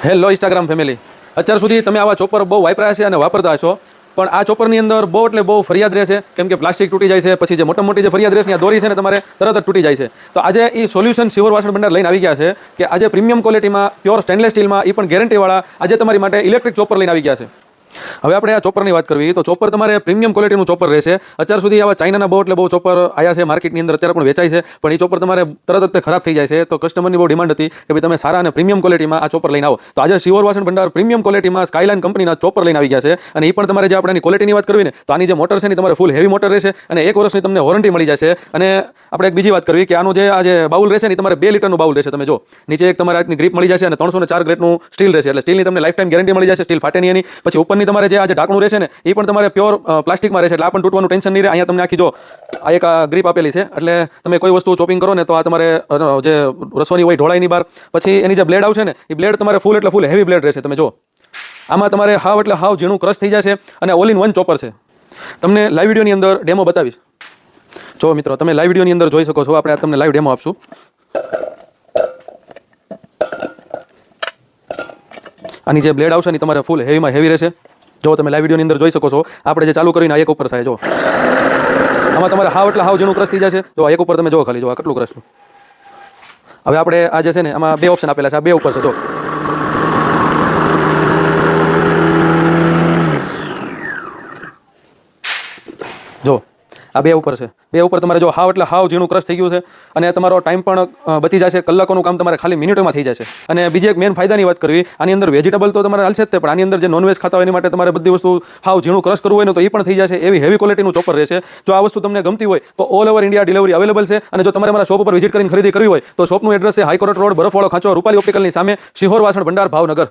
Hello Instagram family, અત્યાર સુધી તમે આવા ચોપર બહુ વાપર્યા છે અને વાપરતા હશો, પણ આ ચોપરની અંદર બહુ એટલે બહુ ફરિયાદ રહે છે, કેમ કે પ્લાસ્ટિક તૂટી જાય છે, પછી જે મોટી જે ફરિયાદ રહે છે ત્યાં દોરી છે ને તમારે તરત જ તૂટી જાય છે. તો આજે એ સોલ્યુશન શિહોર વાસણ ભંડાર લઈને આવી ગયા છે કે આજે પ્રીમિયમ ક્વોલિટીમાં પ્યોર સ્ટેનલેસ સ્ટીલમાં એ પણ ગેરંટીવાળા આજે તમારી માટે ઇલેક્ટ્રિક ચોપર લઈને આવી ગયા છે. હવે આપણે આ ચોપરની વાત કરવી તો ચોપર તમારે પ્રીમિયમ ક્વોલિટીનું ચોપર રહેશે. અત્યાર સુધી આવા ચાઇનાના બહુ એટલે બહુ ચોપર આવ્યા છે માર્કેટની અંદર, અત્યારે પણ વેચાય છે, પણ એ ચોપર તમારે તરત જ તે ખરાબ થઈ જાય છે. તો કસ્ટમરની બહુ ડિમાન્ડ હતી કે ભાઈ તમે સારા અને પ્રીમિયમ ક્વોલિટીમાં આ ચોપર લઈને આવો. તો આજે શિહોર વાસણ ભંડાર પ્રીમિયમ ક્વોલિટીમાં સ્કાયલાઇન કંપનીના ચોપર લઈને આવી ગયા છે. અને એ પણ તમારે જે આપણે એની ક્વોલિટીની વાત કરવી ને તો આની જે મોટર છે ને તમારે ફૂલ હેવી મોટર રહેશે અને 1 વર્ષની તમને વોરંટી મળી જશે. અને આપણે એક બીજી વાત કરવી કે આનું જે આ જે બાઉલ રહેશે ને તમારે 2 લીટરનું બાઉલ રહેશે. તમે જો નીચે એક તમારે આજની ગ્રીપ મળી જશે અને 304 ગ્રેડનું સ્ટીલ રહેશે, એટલે સ્ટીલની તમને લાઈફ ટાઈમ ગેરંટી મળી જશે, સ્ટીલ ફાટે નહીં એની. પછી ઉપરની તમારે જે આ જે ઢાંકણું રહેશે ને એ પણ તમારે પ્યોર પ્લાસ્ટિકમાં રહેશે, એટલે આ પણ તૂટવાનું ટેન્શન નહીં રહે. અહીંયા તમને આખી જો આ એક ગ્રીપ આપેલી છે, એટલે તમે કોઈ વસ્તુ ચોપિંગ કરો ને તો આ તમારે જે રસોની હોય ઢોળાઈની બહાર. પછી એની જે બ્લેડ આવશે ને એ બ્લેડ તમારે ફૂલ એટલે ફૂલ હેવી બ્લેડ રહેશે. તમે જો આમાં તમારે હાવ એટલે હાવ ઝીણું ક્રશ થઈ જશે અને ઓલ ઇન વન ચોપર છે. તમને લાઈવ વિડીયોની અંદર ડેમો બતાવીશ. જો મિત્રો તમે લાઈવ વિડીયોની અંદર જોઈ શકો છો, આપણે તમને લાઈવ ડેમો આપશું. આની જે બ્લેડ આવશે ને તમારે ફૂલ હેવીમાં હેવી રહેશે. જો તમે લાઈવ વિડીયોની અંદર જોઈ શકો છો, આપણે જે ચાલુ કરીને આ એક ઉપર થાય, જો આમાં તમારે હાવ એટલે હાવ ઝીણું ક્રશ થઈ જશે. જો આ એક ઉપર તમે જો ખાલી જો આ કેટલું ક્રશ. હવે આપણે આ જે છે ને આમાં 2 ઓપ્શન આપેલા છે, આ 2 ઉપર છે. જો આ 2 ઉપર છે, 2 ઉપર તમારે જો હાવ એટલે હાવ ઝીણું ક્રશ થઈ ગયું છે અને તમારો ટાઈમ પણ બચી જશે. કલાકોનું કામ તમારે ખાલી મિનિટોમાં થઈ જશે. અને બીજી એક મેન ફાયદાની વાત કરવી, આની અંદર વેજીટેબલ તો તમારે હાલશે જ તે, પણ આની અંદર જે નોનવેજ ખાતા હોય એની માટે તમારે બધી વસ્તુ હાવ ઝીણું ક્રશ કરવું હોય ને તો એ પણ થઈ જશે. એવી હેવી ક્વોલિટીનું ચોપર રહેશે. જો આ વસ્તુ તમને ગમતી હોય તો all over India delivery available છે. અને જો તમારે અમારા શોપ ઉપર વિઝિટ કરીને ખરીદી કરવી હોય તો શોપનું એડ્રેસ છે હાઈકોર્ટ રોડ, બરફવાળો ખાંચો, રૂપાલી ઓપ્ટિકલની સામે, શિહોર વાસણ ભંડાર, ભાવનગર.